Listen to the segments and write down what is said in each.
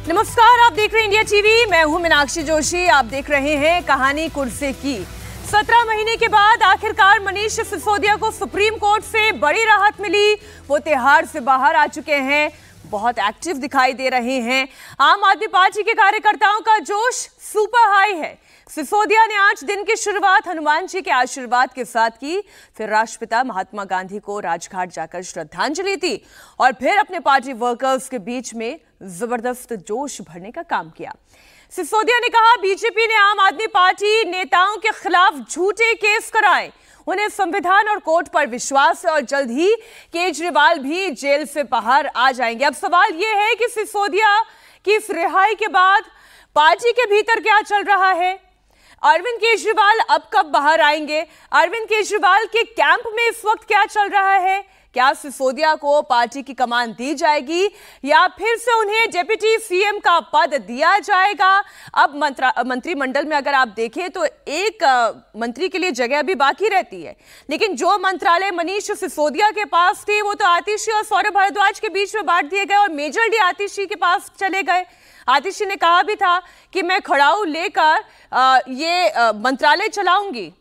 नमस्कार, आप देख रहे हैं इंडिया टीवी। मैं हूं मीनाक्षी जोशी। आप देख रहे हैं कहानी कुर्सी की। 17 महीने के बाद आखिरकार मनीष सिसोदिया को सुप्रीम कोर्ट से बड़ी राहत मिली। वो तिहाड़ से बाहर आ चुके हैं, बहुत एक्टिव दिखाई दे रहे हैं। आम आदमी पार्टी के कार्यकर्ताओं का जोश सुपर हाई है। सिसोदिया ने आज दिन की शुरुआत हनुमान जी के आशीर्वाद के साथ की, फिर राष्ट्रपिता महात्मा गांधी को राजघाट जाकर श्रद्धांजलि दी और फिर अपने पार्टी वर्कर्स के बीच में जबरदस्त जोश भरने का काम किया। सिसोदिया ने कहा, बीजेपी ने आम आदमी पार्टी नेताओं के खिलाफ झूठे केस कराए, उन्हें संविधान और कोर्ट पर विश्वास है और जल्द ही केजरीवाल भी जेल से बाहर आ जाएंगे। अब सवाल यह है कि सिसोदिया की इस रिहाई के बाद पार्टी के भीतर क्या चल रहा है। अरविंद केजरीवाल अब कब बाहर आएंगे? अरविंद केजरीवाल के कैंप में इस वक्त क्या चल रहा है? क्या सिसोदिया को पार्टी की कमान दी जाएगी या फिर से उन्हें डिप्टी सीएम का पद दिया जाएगा? अब मंत्रिमंडल में अगर आप देखें तो एक मंत्री के लिए जगह अभी बाकी रहती है, लेकिन जो मंत्रालय मनीष सिसोदिया के पास थे वो तो आतिशी और सौरभ भारद्वाज के बीच में बांट दिए गए और मेजर डी आतिशी के पास चले गए। आतिशी ने कहा भी था कि मैं खड़ाऊ लेकर ये मंत्रालय चलाऊंगी।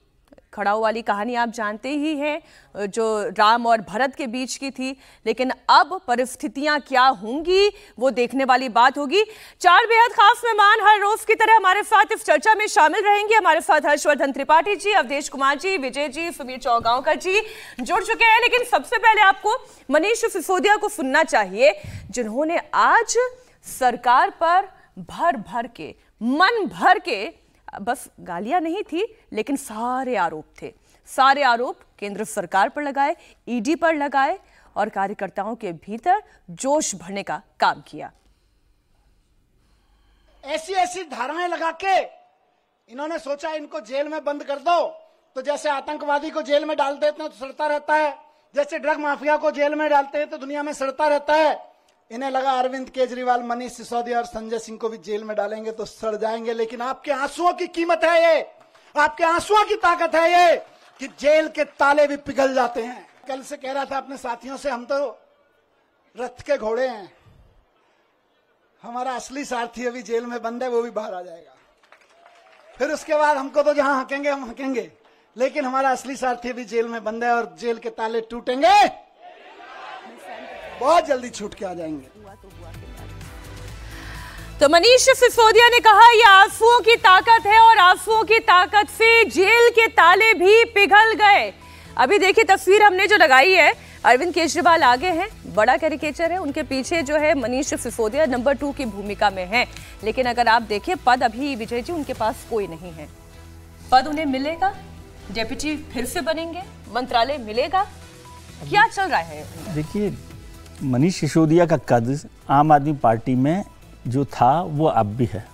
खड़ाऊ वाली कहानी आप जानते ही हैं, जो राम और भरत के बीच की थी, लेकिन अब परिस्थितियां क्या होंगी वो देखने वाली बात होगी। 4 बेहद खास मेहमान हर रोज की तरह हमारे साथ इस चर्चा में शामिल रहेंगे। हमारे साथ हर्षवर्धन त्रिपाठी जी, अवधेश कुमार जी, विजय जी, सुमीर चौगांवकर जी जुड़ चुके हैं। लेकिन सबसे पहले आपको मनीष सिसोदिया को सुनना चाहिए, जिन्होंने आज सरकार पर भर भर के, मन भर के, बस गालियां नहीं थी लेकिन सारे आरोप थे, सारे आरोप केंद्र सरकार पर लगाए, ईडी पर लगाए और कार्यकर्ताओं के भीतर जोश भरने का काम किया। ऐसी ऐसी धाराएं लगा के इन्होंने सोचा इनको जेल में बंद कर दो, तो जैसे आतंकवादी को जेल में डाल देते हैं तो सड़ता रहता है, जैसे ड्रग माफिया को जेल में डालते हैं तो दुनिया में सड़ता रहता है। इन्हें लगा अरविंद केजरीवाल, मनीष सिसोदिया और संजय सिंह को भी जेल में डालेंगे तो सड़ जाएंगे। लेकिन आपके आंसुओं की कीमत है ये, आपके आंसुओं की ताकत है ये कि जेल के ताले भी पिघल जाते हैं। कल से कह रहा था अपने साथियों से, हम तो रथ के घोड़े हैं, हमारा असली सारथी अभी जेल में बंद है, वो भी बाहर आ जाएगा। फिर उसके बाद हमको तो जहां हकेंगे हम हकेंगे, लेकिन हमारा असली सारथी अभी जेल में बंद है और जेल के ताले टूटेंगे, बहुत जल्दी छूट के आ जाएंगे। तो मनीष सिसोदिया ने कहा यह आंसुओं की ताकत है और आंसुओं की ताकत से जेल के ताले भी पिघल गए। अभी देखिए तस्वीर हमने जो लगाई है, अरविंद केजरीवाल आगे हैं, बड़ा कैरिकेचर है, उनके पीछे जो है मनीष सिसोदिया नंबर 2 की भूमिका में है। लेकिन अगर आप देखें पद अभी विजय जी उनके पास कोई नहीं है। पद उन्हें मिलेगा, डिप्टी फिर से बनेंगे, मंत्रालय मिलेगा, क्या चल रहा है? देखिए, मनीष सिसोदिया का कद आम आदमी पार्टी में जो था वो अब भी है।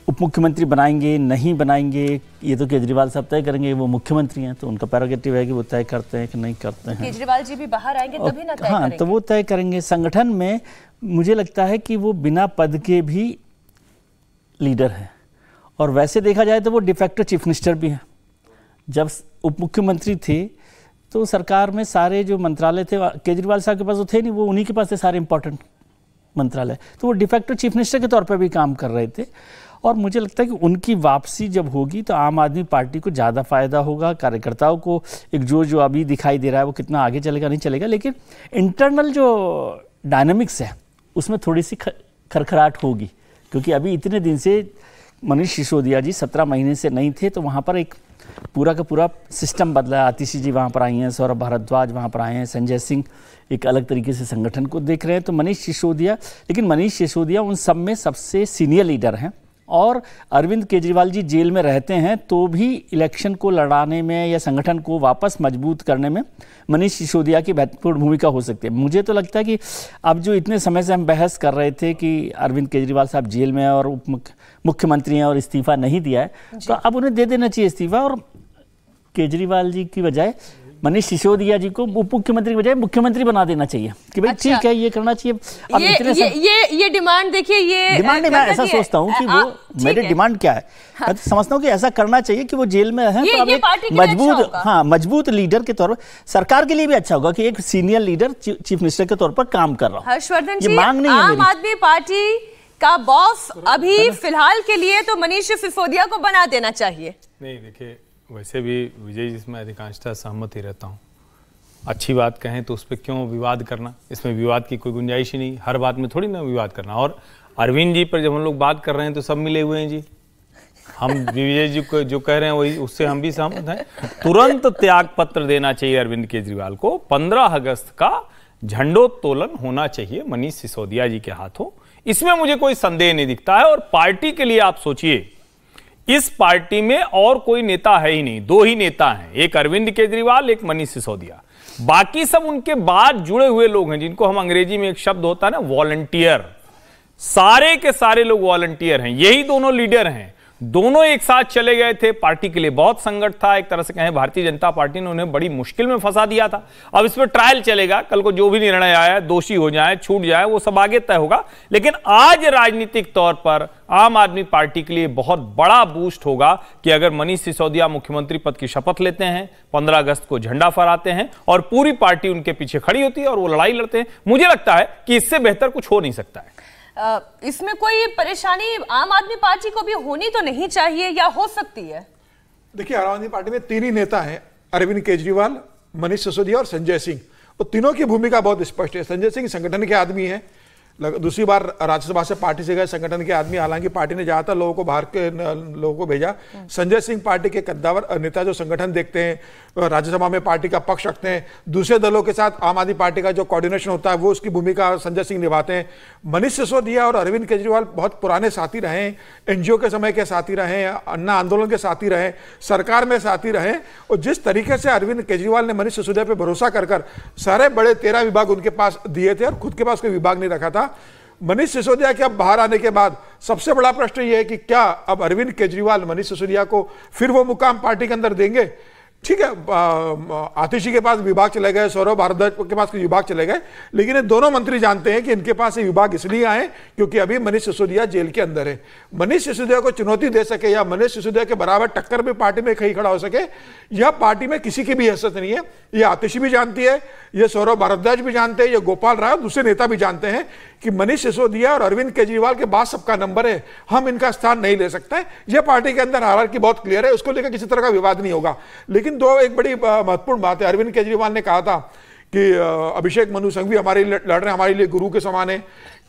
उप मुख्यमंत्री बनाएंगे नहीं बनाएंगे ये तो केजरीवाल साहब तय करेंगे, वो मुख्यमंत्री हैं तो उनका प्रेरोगेटिव है कि वो तय करते हैं कि नहीं करते हैं। केजरीवाल जी भी बाहर आएंगे तभी ना तय हाँ करेंगे। तो वो तय करेंगे। संगठन में मुझे लगता है कि वो बिना पद के भी लीडर है और वैसे देखा जाए तो वो डिफेक्टो चीफ मिनिस्टर भी हैं। जब उप मुख्यमंत्री थे तो सरकार में सारे जो मंत्रालय थे केजरीवाल साहब के पास तो थे नहीं, वो उन्हीं के पास थे सारे इंपॉर्टेंट मंत्रालय, तो वो डिफेक्टो चीफ मिनिस्टर के तौर पर भी काम कर रहे थे। और मुझे लगता है कि उनकी वापसी जब होगी तो आम आदमी पार्टी को ज़्यादा फायदा होगा, कार्यकर्ताओं को एक जो अभी दिखाई दे रहा है वो कितना आगे चलेगा नहीं चलेगा, लेकिन इंटरनल जो डायनामिक्स है उसमें थोड़ी सी खरखराहट होगी, क्योंकि अभी इतने दिन से मनीष सिसोदिया जी 17 महीने से नहीं थे, तो वहाँ पर एक पूरा का पूरा सिस्टम बदला है। आतिशी जी वहाँ पर आई हैं, सौरभ भारद्वाज वहाँ पर आए हैं, संजय सिंह एक अलग तरीके से संगठन को देख रहे हैं। तो मनीष सिसोदिया, लेकिन मनीष सिसोदिया उन सब में सबसे सीनियर लीडर हैं और अरविंद केजरीवाल जी जेल में रहते हैं तो भी इलेक्शन को लड़ाने में या संगठन को वापस मजबूत करने में मनीष सिसोदिया की महत्वपूर्ण भूमिका हो सकती है। मुझे तो लगता है कि अब जो इतने समय से हम बहस कर रहे थे कि अरविंद केजरीवाल साहब जेल में हैं और उप मुख्यमंत्री हैं और इस्तीफा नहीं दिया है, तो अब उन्हें दे देना चाहिए इस्तीफा और केजरीवाल जी की बजाय मनीष सिसोदिया जी को उप मुख्यमंत्री की बजाय मुख्यमंत्री बना देना चाहिए कि भाई ठीक है ये करना चाहिए। अब ये डिमांड देखिए, ये डिमांड नहीं, मैं ऐसा सोचता हूँ कि वो मेरी डिमांड क्या है, मैं तो समझता हूँ कि ऐसा करना चाहिए कि वो जेल में है तो अब एक मजबूत मजबूत लीडर के तौर पर सरकार के लिए भी अच्छा होगा कि एक सीनियर लीडर चीफ मिनिस्टर के तौर पर काम कर रहा हो। हर्षवर्धन जी, आम आदमी पार्टी का बॉस अभी फिलहाल के लिए तो मनीष सिसोदिया को बना देना चाहिए। नहीं देखिए, वैसे भी विजय जी मैं अधिकांशतः सहमत ही रहता हूँ। अच्छी बात कहें तो उस पर क्यों विवाद करना, इसमें विवाद की कोई गुंजाइश ही नहीं, हर बात में थोड़ी ना विवाद करना। और अरविंद जी पर जब हम लोग बात कर रहे हैं तो सब मिले हुए हैं जी, हम विजय जी को जो कह रहे हैं वही उससे हम भी सहमत हैं। तुरंत त्याग पत्र देना चाहिए अरविंद केजरीवाल को। 15 अगस्त का झंडोत्तोलन होना चाहिए मनीष सिसोदिया जी के हाथों, इसमें मुझे कोई संदेह नहीं दिखता है। और पार्टी के लिए आप सोचिए, इस पार्टी में और कोई नेता है ही नहीं, 2 ही नेता हैं, एक अरविंद केजरीवाल, एक मनीष सिसोदिया। बाकी सब उनके बाद जुड़े हुए लोग हैं, जिनको हम अंग्रेजी में एक शब्द होता है ना वॉलंटियर, सारे के सारे लोग वॉलंटियर हैं। यही दोनों लीडर हैं, दोनों एक साथ चले गए थे। पार्टी के लिए बहुत संकट था, एक तरह से कहें भारतीय जनता पार्टी ने उन्हें बड़ी मुश्किल में फंसा दिया था। अब इस पर ट्रायल चलेगा, कल को जो भी निर्णय आया, दोषी हो जाए छूट जाए, वो सब आगे तय होगा। लेकिन आज राजनीतिक तौर पर आम आदमी पार्टी के लिए बहुत बड़ा बूस्ट होगा कि अगर मनीष सिसोदिया मुख्यमंत्री पद की शपथ लेते हैं, 15 अगस्त को झंडा फहराते हैं और पूरी पार्टी उनके पीछे खड़ी होती है और वो लड़ाई लड़ते हैं। मुझे लगता है कि इससे बेहतर कुछ हो नहीं सकता है। इसमें कोई परेशानी आम आदमी पार्टी को भी होनी तो नहीं चाहिए, या हो सकती है? देखिए, आम आदमी पार्टी में 3 ही नेता हैं, अरविंद केजरीवाल, मनीष सिसोदिया और संजय सिंह। और तीनों की भूमिका बहुत स्पष्ट है। संजय सिंह संगठन के आदमी हैं, दूसरी बार राज्यसभा से पार्टी से गए संगठन के आदमी, हालांकि पार्टी ने ज्यादातर लोगों को बाहर के लोगों को भेजा। संजय सिंह पार्टी के कद्दावर नेता जो संगठन देखते हैं, राज्यसभा में पार्टी का पक्ष रखते हैं, दूसरे दलों के साथ आम आदमी पार्टी का जो कोऑर्डिनेशन होता है वो उसकी भूमिका संजय सिंह निभाते हैं। मनीष सिसोदिया और अरविंद केजरीवाल बहुत पुराने साथी रहे, एनजीओ के समय के साथी रहे, अन्ना आंदोलन के साथी रहे, सरकार में साथी रहे। और जिस तरीके से अरविंद केजरीवाल ने मनीष सिसोदिया पर भरोसा कर सारे बड़े 13 विभाग उनके पास दिए थे और खुद के पास कोई विभाग नहीं रखा था। मनीष सिसोदिया के अब बाहर आने के बाद सबसे बड़ा प्रश्न यह है कि क्या अब अरविंद केजरीवाल मनीष सिसोदिया को फिर वो मुकाम पार्टी के अंदर देंगे? ठीक है, आतिशी के पास विभाग चले गए, सौरभ भारद्वाज के पास विभाग चले गए, लेकिन ये दोनों मंत्री जानते हैं कि इनके पास ये विभाग इसलिए आए क्योंकि अभी मनीष सिसोदिया जेल के अंदर है। मनीष सिसोदिया को चुनौती दे सके या मनीष सिसोदिया के बराबर टक्कर में पार्टी में कहीं खड़ा हो सके, यह पार्टी में किसी की भी हैसियत नहीं है। ये आतिशी भी जानती है, ये सौरभ भारद्वाज भी जानते हैं, ये गोपाल राय और दूसरे नेता भी जानते हैं कि मनीष सिसोदिया और अरविंद केजरीवाल के बाद सबका नंबर है, हम इनका स्थान नहीं ले सकते। यह पार्टी के अंदर हायरार्की बहुत क्लियर है, उसको लेकर किसी तरह का विवाद नहीं होगा। लेकिन एक बड़ी महत्वपूर्ण बात है, अरविंद केजरीवाल ने कहा था कि अभिषेक मनु संघवी हमारे लिए लड़ रहे हैं, हमारे लिए गुरु के समान है।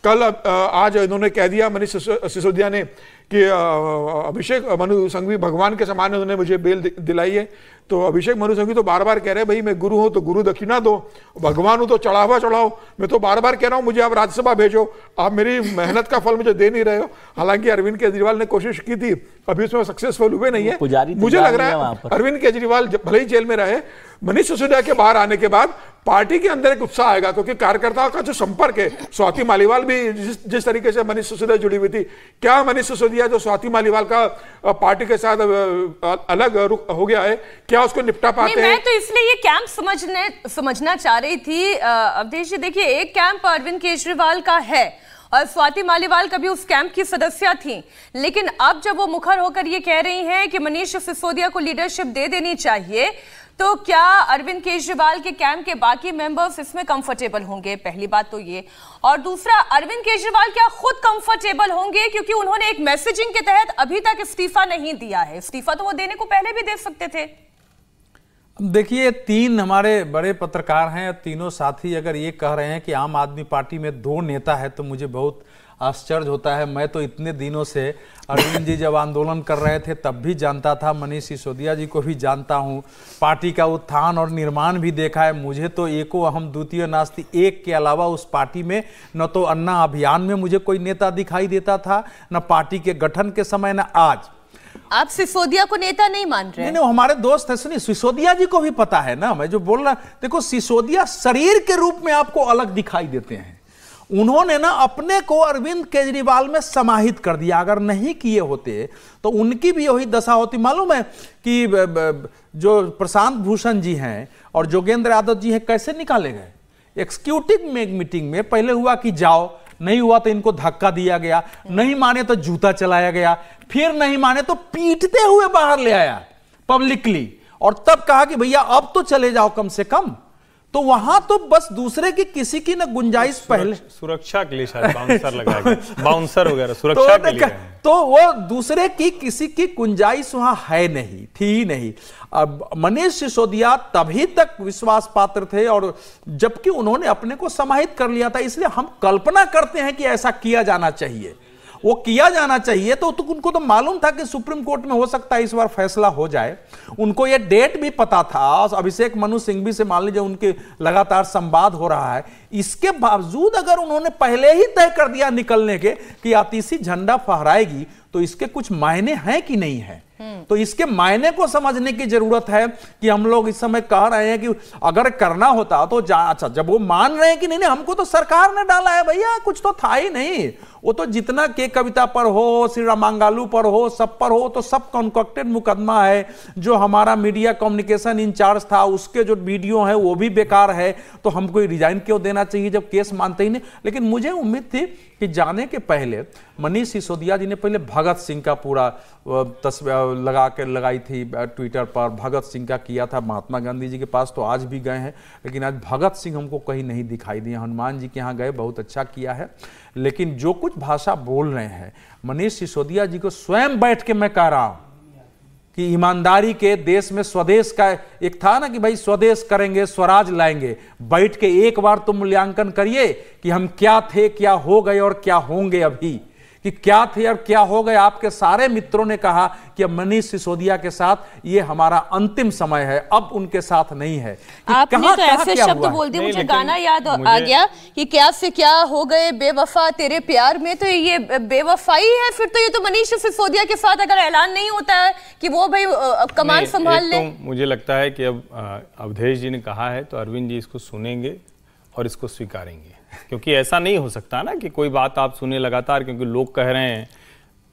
कल आज इन्होंने कह दिया मनीष सिसोदिया ने कि अभिषेक मनु संघवी भगवान के समान है, उन्होंने मुझे बेल दिलाई है। तो अभिषेक मनु संघवी तो बार बार कह रहे हैं भाई मैं गुरु हूं तो गुरु दक्षिणा दो, भगवान हूं तो चढ़ावा चढ़ाओ। मैं तो बार बार कह रहा हूं मुझे आप राज्यसभा भेजो, आप मेरी मेहनत का फल मुझे दे नहीं रहे हो। हालांकि अरविंद केजरीवाल ने कोशिश की थी, अभी उसमें सक्सेसफुल हुए नहीं है। मुझे लग रहा है अरविंद केजरीवाल भले ही जेल में रहे, मनीष सिसोदिया के बाहर आने के बाद पार्टी के अंदर एक उत्साह आएगा, क्योंकि कार्यकर्ताओं का जो संपर्क है, स्वाति मालीवाल भी जिस तरीके से मनीष सिसोदिया जुड़ी हुई थी, क्या मनीष सिसोदिया जो स्वाति मालीवाल का पार्टी के साथ अलग हो गया है, क्या उसको निपटा पाते हैं? मैं तो इसलिए ये कैंप समझना चाह रही थी अवधेश जी। देखिए, एक कैंप अरविंद केजरीवाल का है और स्वाति मालीवाल कभी उस कैंप की सदस्य थी, लेकिन अब जब वो मुखर होकर ये कह रही हैं कि मनीष सिसोदिया को लीडरशिप दे देनी चाहिए, तो क्या अरविंद केजरीवाल के कैंप के बाकी मेंबर्स इसमें कंफर्टेबल होंगे? पहली बात तो ये। और दूसरा, अरविंद केजरीवाल क्या खुद कंफर्टेबल होंगे? क्योंकि उन्होंने एक मैसेजिंग के तहत अभी तक इस्तीफा नहीं दिया है। इस्तीफा तो वो देने को पहले भी दे सकते थे। देखिए, 3 हमारे बड़े पत्रकार हैं, तीनों साथी अगर ये कह रहे हैं कि आम आदमी पार्टी में 2 नेता है तो मुझे बहुत आश्चर्य होता है। मैं तो इतने दिनों से अरविंद जी जब आंदोलन कर रहे थे तब भी जानता था, मनीष सिसोदिया जी को भी जानता हूं, पार्टी का उत्थान और निर्माण भी देखा है। मुझे तो एको अहम द्वितीय नास्ति एक के अलावा उस पार्टी में न तो अन्ना अभियान में मुझे कोई नेता दिखाई देता था, न पार्टी के गठन के समय, न आज। आप सिसोदिया को नेता नहीं मान रहे? नहीं, हमारे दोस्त हैं। सुनिए, सिसोदिया जी को भी पता है ना, मैं जो बोल रहा, देखो सिसोदिया शरीर के रूप में आपको अलग दिखाई देते हैं उन्होंने ना अपने को अरविंद केजरीवाल में समाहित कर दिया। अगर नहीं किए होते तो उनकी भी वही दशा होती। मालूम है कि जो प्रशांत भूषण जी हैं और योगेंद्र यादव जी हैं कैसे निकाले गए? एग्जीक्यूटिव मीटिंग में पहले हुआ कि जाओ, नहीं हुआ तो इनको धक्का दिया गया, नहीं माने तो जूता चलाया गया, फिर नहीं माने तो पीटते हुए बाहर ले आया पब्लिकली, और तब कहा कि भैया अब तो चले जाओ कम से कम। तो वहां तो बस दूसरे की किसी की ना गुंजाइश पहले सुरक्षा के लिए शायद बाउंसर लगाया गया, बाउंसर वगैरह सुरक्षा के लिए। तो वो दूसरे की किसी की गुंजाइश वहां है नहीं, थी ही नहीं। अब मनीष सिसोदिया तभी तक विश्वास पात्र थे और जबकि उन्होंने अपने को समाहित कर लिया था, इसलिए हम कल्पना करते हैं कि ऐसा किया जाना चाहिए। वो किया जाना चाहिए तो उनको तो मालूम था कि सुप्रीम कोर्ट में हो सकता है इस बार फैसला हो जाए। उनको ये डेट भी पता था। अभिषेक मनु सिंघवी से मान लीजिए उनके लगातार संवाद हो रहा है, इसके बावजूद अगर उन्होंने पहले ही तय कर दिया निकलने के कि आतिशी झंडा फहराएगी, तो इसके कुछ मायने हैं कि नहीं है? तो इसके मायने को समझने की जरूरत है कि हम लोग इस समय कह रहे हैं कि अगर करना होता तो अच्छा, जब वो मान रहे हैं कि नहीं हमको तो सरकार ने डाला है भैया, कुछ तो था ही नहीं। वो तो जितना के कविता पर हो, श्री रामांगालू पर हो, सब पर हो, तो सब कॉन्कॉक्टेड मुकदमा है। जो हमारा मीडिया कम्युनिकेशन इंचार्ज था उसके जो वीडियो है वो भी बेकार है, तो हमको रिजाइन क्यों देना चाहिए जब केस मानते ही नहीं। लेकिन मुझे उम्मीद थी कि जाने के पहले मनीष सिसोदिया जी ने पहले भगत सिंह का पूरा तस्वीर लगाई थी ट्विटर पर, भगत सिंह का किया था। महात्मा गांधी जी के पास तो आज भी गए हैं, लेकिन आज भगत सिंह हमको कहीं नहीं दिखाई दिए। हनुमान जी के यहाँ गए, बहुत अच्छा किया है, लेकिन जो कुछ भाषा बोल रहे हैं मनीष सिसोदिया जी को स्वयं बैठ के मैं कह रहा हूं कि ईमानदारी के देश में स्वदेश का एक था ना कि भाई स्वदेश करेंगे, स्वराज लाएंगे। बैठ के एक बार तो मूल्यांकन करिए कि हम क्या थे, क्या हो गए और क्या होंगे अभी, कि क्या थे और क्या हो गए। आपके सारे मित्रों ने कहा कि अब मनीष सिसोदिया के साथ ये हमारा अंतिम समय है, अब उनके साथ नहीं है। आपने तो ऐसे शब्द बोल दिए, मुझे गाना याद आ गया कि क्या से क्या हो गए बेवफा तेरे प्यार में। तो ये बेवफाई है फिर तो। ये तो मनीष सिसोदिया के साथ अगर ऐलान नहीं होता है कि वो भाई कमान संभाल ले, तो मुझे लगता है कि अब अवधेश जी ने कहा है तो अरविंद जी इसको सुनेंगे और इसको स्वीकारेंगे, क्योंकि ऐसा नहीं हो सकता ना कि कोई बात आप सुने लगातार, क्योंकि लोग कह रहे हैं।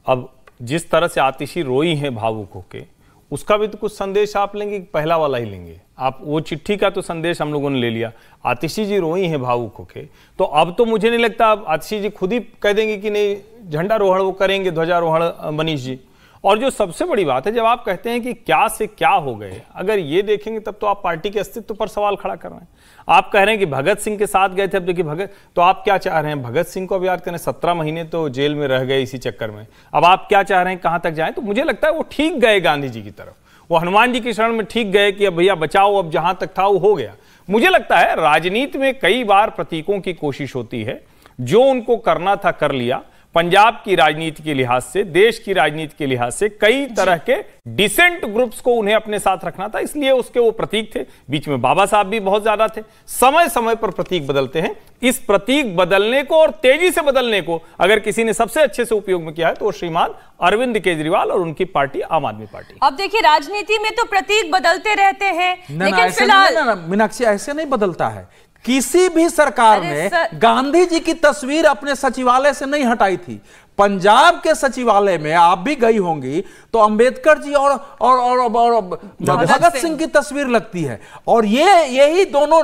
अब जिस तरह से आतिशी रोई है भावुक होके, उसका भी तो कुछ संदेश आप लेंगे, पहला वाला ही लेंगे आप? वो चिट्ठी का तो संदेश हम लोगों ने ले लिया, आतिशी जी रोई है भावुक होके, तो अब तो मुझे नहीं लगता अब आतिशी जी खुद ही कह देंगे कि नहीं झंडारोहण वो करेंगे, ध्वजारोहण मनीष जी। और जो सबसे बड़ी बात है, जब आप कहते हैं कि क्या से क्या हो गए, अगर ये देखेंगे तब तो आप पार्टी के अस्तित्व पर सवाल खड़ा कर रहे हैं। आप कह रहे हैं कि भगत सिंह के साथ गए थे, अब देखिए भगत, तो आप क्या चाह रहे हैं? भगत सिंह को अब याद करें, 17 महीने तो जेल में रह गए इसी चक्कर में। अब आप क्या चाह रहे हैं, कहां तक जाएं? तो मुझे लगता है वो ठीक गए गांधी जी की तरफ, वो हनुमान जी की शरण में ठीक गए कि अब भैया बचाओ, अब जहां तक था वो हो गया। मुझे लगता है राजनीति में कई बार प्रतीकों की कोशिश होती है, जो उनको करना था कर लिया। पंजाब की राजनीति के लिहाज से, देश की राजनीति के लिहाज से कई तरह के डिसेंट ग्रुप्स को उन्हें अपने साथ रखना था, इसलिए उसके वो प्रतीक थे। बीच में बाबा साहब भी बहुत ज्यादा थे। समय समय पर प्रतीक बदलते हैं। इस प्रतीक बदलने को और तेजी से बदलने को अगर किसी ने सबसे अच्छे से उपयोग में किया है तो वो श्रीमान अरविंद केजरीवाल और उनकी पार्टी आम आदमी पार्टी। अब देखिए राजनीति में तो प्रतीक बदलते रहते हैं, लेकिन फिलहाल मीनाक्षी ऐसे नहीं बदलता है। किसी भी सरकार ने गांधी जी की तस्वीर अपने सचिवालय से नहीं हटाई थी। पंजाब के सचिवालय में आप भी गई होंगी तो अंबेडकर जी और भगत सिंह की तस्वीर लगती है। और यही दोनों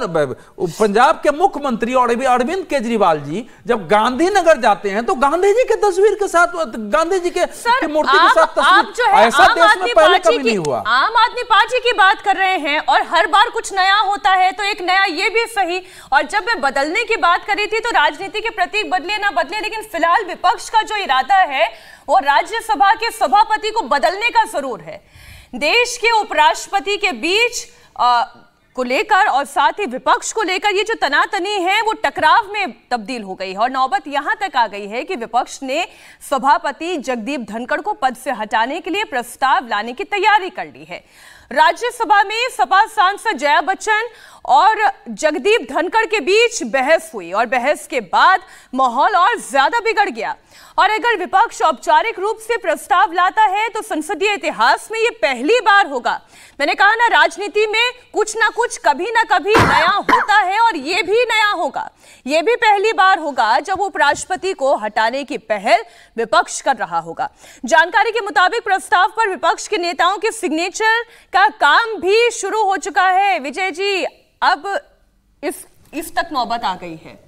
पंजाब के मुख्यमंत्री और अरविंद केजरीवाल जी जब गांधीनगर जाते हैं तो गांधी जी के तस्वीर के साथ, गांधी जी के मूर्ति के साथ तस्वीर, ऐसा देश में पहले कभी नहीं हुआ। आम आदमी पार्टी की बात कर रहे हैं और हर बार कुछ नया होता है तो एक नया ये भी सही। और जब मैं बदलने की बात करी थी तो राजनीति के प्रतीक बदले ना बदले, लेकिन फिलहाल विपक्ष का जो इरादा है वो राज्यसभा के सभापति को बदलने का जरूर है। देश के उपराष्ट्रपति के बीच को लेकर और साथ ही विपक्ष को लेकर ये जो तनातनी है वो टकराव में तब्दील हो गई है और नौबत यहां तक आ गई है कि विपक्ष ने सभापति जगदीप धनखड़ को पद से हटाने के लिए प्रस्ताव लाने की तैयारी कर ली है। राज्यसभा में सपा सांसद जया बच्चन और जगदीप धनखड़ के बीच बहस हुई और बहस के बाद माहौल और ज्यादा बिगड़ गया। और अगर विपक्ष औपचारिक रूप से प्रस्ताव लाता है तो संसदीय इतिहास में यह पहली बार होगा। मैंने कहा ना, राजनीति में कुछ ना कुछ कभी ना कभी नया होता है और यह भी नया होगा। यह भी पहली बार होगा जब उपराष्ट्रपति को हटाने की पहल विपक्ष कर रहा होगा। जानकारी के मुताबिक प्रस्ताव पर विपक्ष के नेताओं के सिग्नेचर का काम भी शुरू हो चुका है। विजय जी, अब इस तक नौबत आ गई है।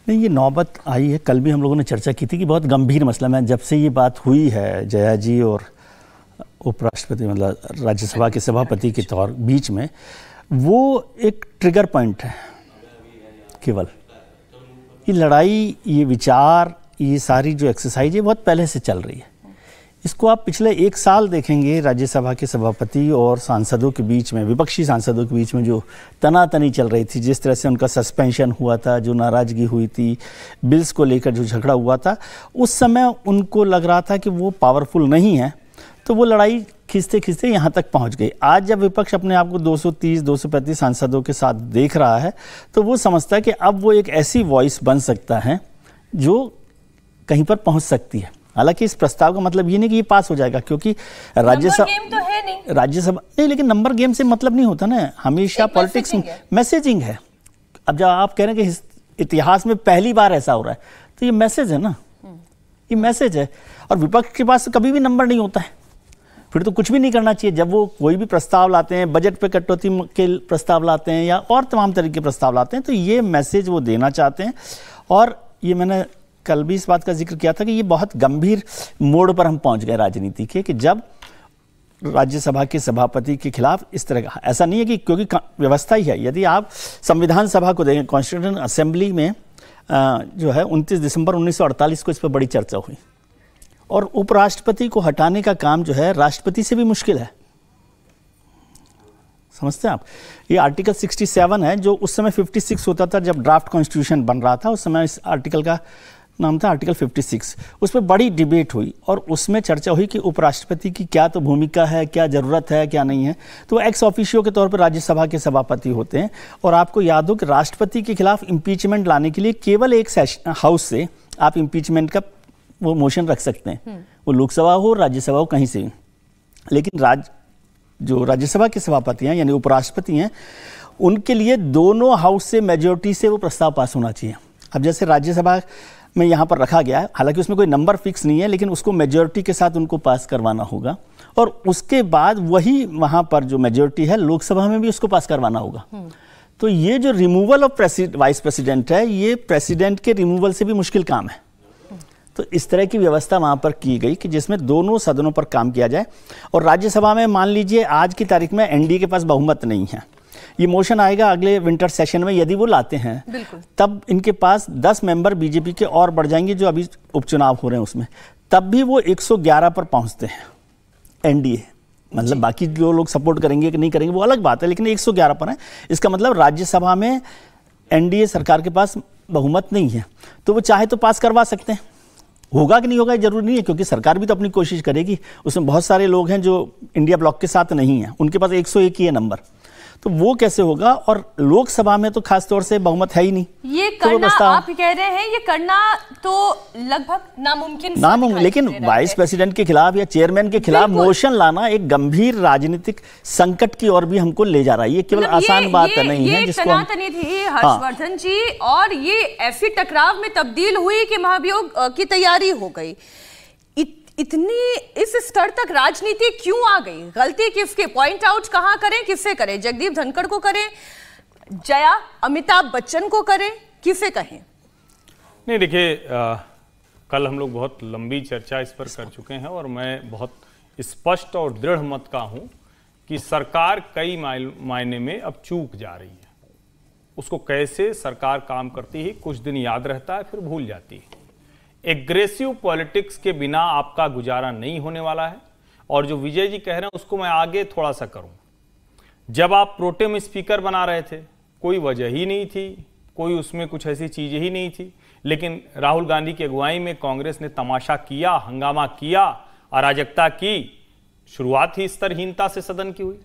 नहीं, ये नौबत आई है। कल भी हम लोगों ने चर्चा की थी कि बहुत गंभीर मसला है। जब से ये बात हुई है जया जी और उपराष्ट्रपति मतलब राज्यसभा के सभापति के तौर बीच में, वो एक ट्रिगर पॉइंट है केवल। ये लड़ाई, ये विचार, ये सारी जो एक्सरसाइज है बहुत पहले से चल रही है। इसको आप पिछले 1 साल देखेंगे, राज्यसभा के सभापति और सांसदों के बीच में, विपक्षी सांसदों के बीच में जो तनातनी चल रही थी, जिस तरह से उनका सस्पेंशन हुआ था, जो नाराज़गी हुई थी, बिल्स को लेकर जो झगड़ा हुआ था, उस समय उनको लग रहा था कि वो पावरफुल नहीं है, तो वो लड़ाई खींचते खींचते यहाँ तक पहुँच गई। आज जब विपक्ष अपने आप को 230-235 सांसदों के साथ देख रहा है तो वो समझता है कि अब वो एक ऐसी वॉइस बन सकता है जो कहीं पर पहुँच सकती है। हालांकि इस प्रस्ताव का मतलब ये नहीं कि ये पास हो जाएगा, क्योंकि राज्यसभा तो है नहीं, राज्यसभा नहीं, लेकिन नंबर गेम से मतलब नहीं होता ना। हमेशा पॉलिटिक्स मैसेजिंग है। अब जब आप कह रहे हैं कि इतिहास में पहली बार ऐसा हो रहा है, तो ये मैसेज है ना, ये मैसेज है। और विपक्ष के पास कभी भी नंबर नहीं होता है, फिर तो कुछ भी नहीं करना चाहिए। जब वो कोई भी प्रस्ताव लाते हैं, बजट पे कटौती के प्रस्ताव लाते हैं या और तमाम तरीके के प्रस्ताव लाते हैं, तो ये मैसेज वो देना चाहते हैं। और ये मैंने कल भी इस बात का जिक्र किया था कि ये बहुत गंभीर मोड़ पर हम पहुंच गए राजनीति के, कि जब राज्यसभा के सभापति के खिलाफ इस तरह का, ऐसा नहीं है कि क्योंकि व्यवस्था ही है। यदि आप संविधान सभा को देखें, कॉन्स्टिट्यूशन असेंबली में जो है 29 दिसंबर 1948 को इस पर बड़ी चर्चा हुई। और उपराष्ट्रपति को हटाने का काम जो है राष्ट्रपति से भी मुश्किल है, समझते हैं आप। ये आर्टिकल 67 है, जो उस समय 56 होता था जब ड्राफ्ट कॉन्स्टिट्यूशन बन रहा था। उस समय इस आर्टिकल का नाम था आर्टिकल 56। उस पर बड़ी डिबेट हुई और उसमें चर्चा हुई कि उपराष्ट्रपति की क्या तो भूमिका है, क्या ज़रूरत है, क्या नहीं है। तो एक्स ऑफिशियो के तौर पर राज्यसभा के सभापति होते हैं। और आपको याद हो कि राष्ट्रपति के खिलाफ इम्पीचमेंट लाने के लिए केवल एक हाउस से आप इम्पीचमेंट का वो मोशन रख सकते हैं, वो लोकसभा हो, राज्यसभा हो, कहीं से। लेकिन जो राज्यसभा के सभापति हैं यानी उपराष्ट्रपति हैं, उनके लिए दोनों हाउस से मेजॉरिटी से वो प्रस्ताव पास होना चाहिए। अब जैसे राज्यसभा में यहाँ पर रखा गया है, हालांकि उसमें कोई नंबर फिक्स नहीं है, लेकिन उसको मेजॉरिटी के साथ उनको पास करवाना होगा। और उसके बाद वही वहाँ पर जो मेजॉरिटी है लोकसभा में भी उसको पास करवाना होगा। तो ये जो रिमूवल ऑफ वाइस प्रेसिडेंट है, ये प्रेसिडेंट के रिमूवल से भी मुश्किल काम है। तो इस तरह की व्यवस्था वहाँ पर की गई कि जिसमें दोनों सदनों पर काम किया जाए। और राज्यसभा में मान लीजिए आज की तारीख में एनडीए के पास बहुमत नहीं है, ये मोशन आएगा अगले विंटर सेशन में, यदि वो लाते हैं तब इनके पास 10 मेंबर बीजेपी के और बढ़ जाएंगे, जो अभी उपचुनाव हो रहे हैं उसमें, तब भी वो 111 पर पहुंचते हैं एनडीए। मतलब बाकी जो लोग सपोर्ट करेंगे कि नहीं करेंगे वो अलग बात है, लेकिन 111 पर है। इसका मतलब राज्यसभा में एनडीए सरकार के पास बहुमत नहीं है, तो वो चाहे तो पास करवा सकते हैं। होगा कि नहीं होगा जरूरी नहीं है, क्योंकि सरकार भी तो अपनी कोशिश करेगी। उसमें बहुत सारे लोग हैं जो इंडिया ब्लॉक के साथ नहीं हैं, उनके पास 101 ही है नंबर, तो वो कैसे होगा। और लोकसभा में तो खास तौर से बहुमत है ही नहीं। ये करना, आप कह रहे हैं ये करना तो लगभग नामुमकिन, लेकिन वाइस प्रेसिडेंट के खिलाफ या चेयरमैन के खिलाफ मोशन लाना एक गंभीर राजनीतिक संकट की ओर भी हमको ले जा रहा है। ये केवल आसान बात नहीं है जिसको तनातनी थी हर्षवर्धन जी, और ये ऐसी टकराव में तब्दील हुई कि महाभियोग की तैयारी हो गई। इतनी इस स्तर तक राजनीति क्यों आ गई? गलती किसके? पॉइंट आउट कहां करें, किससे करें? जगदीप धनखड़ को करें, जया अमिताभ बच्चन को करें, किसे कहें? नहीं देखिए, कल हम लोग बहुत लंबी चर्चा इस पर कर चुके हैं और मैं बहुत स्पष्ट और दृढ़ मत का हूं कि सरकार कई मायने में अब चूक जा रही है। उसको कैसे सरकार काम करती है कुछ दिन याद रहता है, फिर भूल जाती है। एग्रेसिव पॉलिटिक्स के बिना आपका गुजारा नहीं होने वाला है। और जो विजय जी कह रहे हैं उसको मैं आगे थोड़ा सा करूं। जब आप प्रोटेम स्पीकर बना रहे थे, कोई वजह ही नहीं थी, कोई उसमें कुछ ऐसी चीजें ही नहीं थी, लेकिन राहुल गांधी की अगुवाई में कांग्रेस ने तमाशा किया, हंगामा किया, अराजकता की। शुरुआत ही स्तरहीनता से सदन की हुई।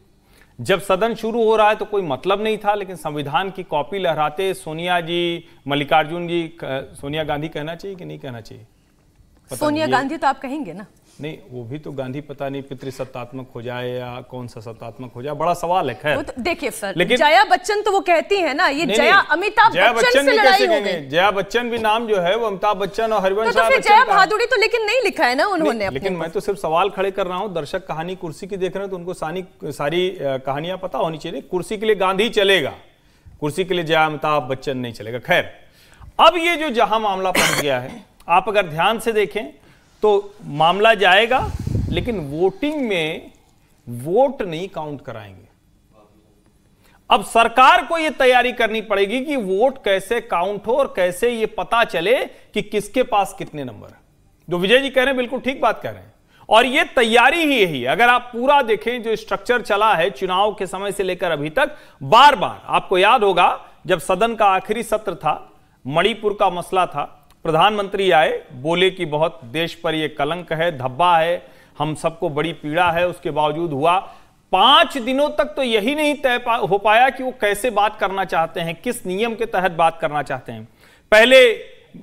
जब सदन शुरू हो रहा है तो कोई मतलब नहीं था, लेकिन संविधान की कॉपी लहराते सोनिया जी, मल्लिकार्जुन जी, सोनिया गांधी कहना चाहिए कि नहीं कहना चाहिए? सोनिया गांधी तो आप कहेंगे ना? नहीं, वो भी तो गांधी पता नहीं पितृसत्तात्मक हो जाए या कौन सा सत्तात्मक हो जाए, बड़ा सवाल है। खैर तो देखिए सर, लेकिन जया बच्चन तो वो कहती है ना, ये जया अमिताभ बच्चन से लड़ाई हो गई। जया बच्चन भी नाम जो है वो अमिताभ बच्चन और हरिवंश तो फिर जया बहादुरी तो लेकिन नहीं लिखा है ना उन्होंने। लेकिन मैं तो सिर्फ सवाल खड़े कर रहा हूं। दर्शक कहानी कुर्सी की देख रहे हैं तो उनको सारी कहानियां पता होनी चाहिए। कुर्सी के लिए गांधी चलेगा, कुर्सी के लिए जया अमिताभ बच्चन नहीं चलेगा। खैर, अब ये जो जहां मामला पहुंच गया है, आप अगर ध्यान से देखें तो मामला जाएगा, लेकिन वोटिंग में वोट नहीं काउंट कराएंगे। अब सरकार को यह तैयारी करनी पड़ेगी कि वोट कैसे काउंट हो और कैसे यह पता चले कि किसके पास कितने नंबर। जो विजय जी कह रहे हैं बिल्कुल ठीक बात कह रहे हैं, और यह तैयारी ही यही। अगर आप पूरा देखें जो स्ट्रक्चर चला है चुनाव के समय से लेकर अभी तक, बार बार आपको याद होगा जब सदन का आखिरी सत्र था, मणिपुर का मसला था, प्रधानमंत्री आए, बोले कि बहुत देश पर यह कलंक है, धब्बा है, हम सबको बड़ी पीड़ा है। उसके बावजूद हुआ 5 दिनों तक तो यही नहीं तय हो पाया कि वो कैसे बात करना चाहते हैं, किस नियम के तहत बात करना चाहते हैं। पहले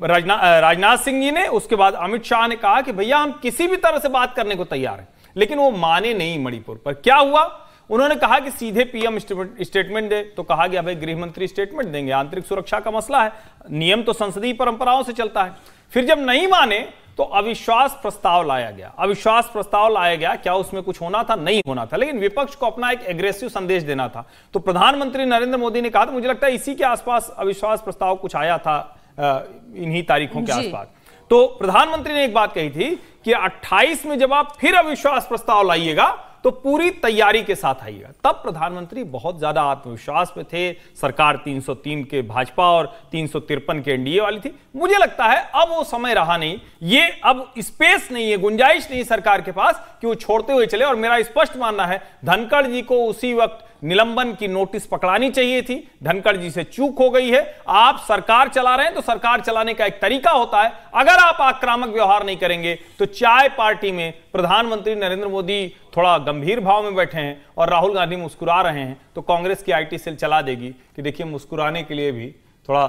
राजनाथ सिंह जी ने, उसके बाद अमित शाह ने कहा कि भैया हम किसी भी तरह से बात करने को तैयार हैं, लेकिन वो माने नहीं। मणिपुर पर क्या हुआ, उन्होंने कहा कि सीधे पीएम स्टेटमेंट दे, तो कहा गया भाई गृह मंत्री स्टेटमेंट देंगे, आंतरिक सुरक्षा का मसला है, नियम तो संसदीय परंपराओं से चलता है। फिर जब नहीं माने तो अविश्वास प्रस्ताव लाया गया। अविश्वास प्रस्ताव लाया गया, क्या उसमें कुछ होना था? नहीं होना था, लेकिन विपक्ष को अपना एक एग्रेसिव संदेश देना था। तो प्रधानमंत्री नरेंद्र मोदी ने कहा था, मुझे लगता है इसी के आसपास अविश्वास प्रस्ताव कुछ आया था, इन्हीं तारीखों के आसपास। तो प्रधानमंत्री ने एक बात कही थी कि 28 में जब आप फिर अविश्वास प्रस्ताव लाइएगा तो पूरी तैयारी के साथ आइएगा। तब प्रधानमंत्री बहुत ज्यादा आत्मविश्वास में थे। सरकार 303 के भाजपा और 353 के एनडीए वाली थी। मुझे लगता है अब वो समय रहा नहीं, ये अब स्पेस नहीं है, गुंजाइश नहीं सरकार के पास कि वो छोड़ते हुए चले। और मेरा स्पष्ट मानना है धनखड़ जी को उसी वक्त निलंबन की नोटिस पकड़ानी चाहिए थी। धनखड़ जी से चूक हो गई है। आप सरकार चला रहे हैं तो सरकार चलाने का एक तरीका होता है, अगर आप आक्रामक व्यवहार नहीं करेंगे तो चाय पार्टी में प्रधानमंत्री नरेंद्र मोदी थोड़ा गंभीर भाव में बैठे हैं और राहुल गांधी मुस्कुरा रहे हैं, तो कांग्रेस की आईटी सेल चला देगी कि देखिए मुस्कुराने के लिए भी थोड़ा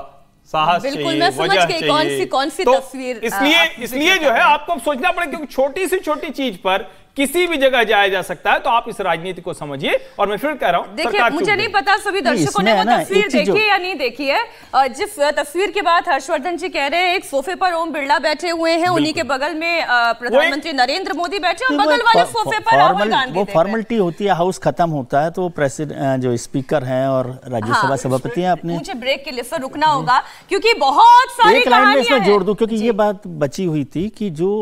साहस चाहिए, वजह चाहिए। कौन सी तो तस्वीर इसलिए जो है आपको सोचना पड़ेगा, क्योंकि छोटी से छोटी चीज पर किसी भी जगह जाया जा सकता है। तो आप इस राजनीति को समझिए। और मैं फिर कह रहा हूं, देखिए मुझे नहीं पता सभी दर्शकों ने वो तस्वीर देखी है या नहीं देखी है। जिस तस्वीर के बाद हर्षवर्धन जी कह रहे हैं एक सोफे पर ओम बिरला बैठे हुए हैं, उन्हीं के बगल में प्रधानमंत्री नरेंद्र मोदी बैठे और बगल वाले सोफे पर राहुल गांधी। वो फॉर्मेलिटी होती है, हाउस खत्म होता है तो प्रेसिडेंट जो स्पीकर हैं और राज्यसभा सभापति हैं अपने। मुझे ब्रेक के लिए सर रुकना होगा क्योंकि बहुत सारी एक लाइन में इसमें जोड़ दूं, क्योंकि ये बात बची हुई थी कि जो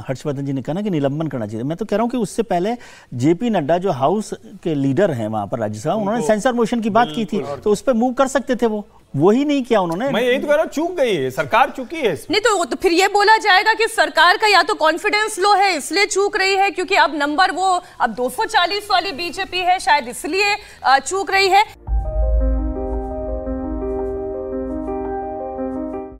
हर्षवर्धन जी ने कहा ना कि निलंबन करना चाहिए। मैं तो कह रहा हूं कि उससे पहले जेपी नड्डा जो हाउस के लीडर हैं वहां पर राज्यसभा, उन्होंने सेंसर मोशन की बात की थी, तो उस पर मूव कर सकते थे, वो ही नहीं किया उन्होंने। मैं यही तो कह रहा हूं, चूक गई है सरकार, चुकी है नहीं तो फिर ये बोला जाएगा कि सरकार का या तो कॉन्फिडेंस लो है इसलिए चूक रही है, क्योंकि अब नंबर वो अब 240 वाली बीजेपी है, शायद इसलिए चूक रही है।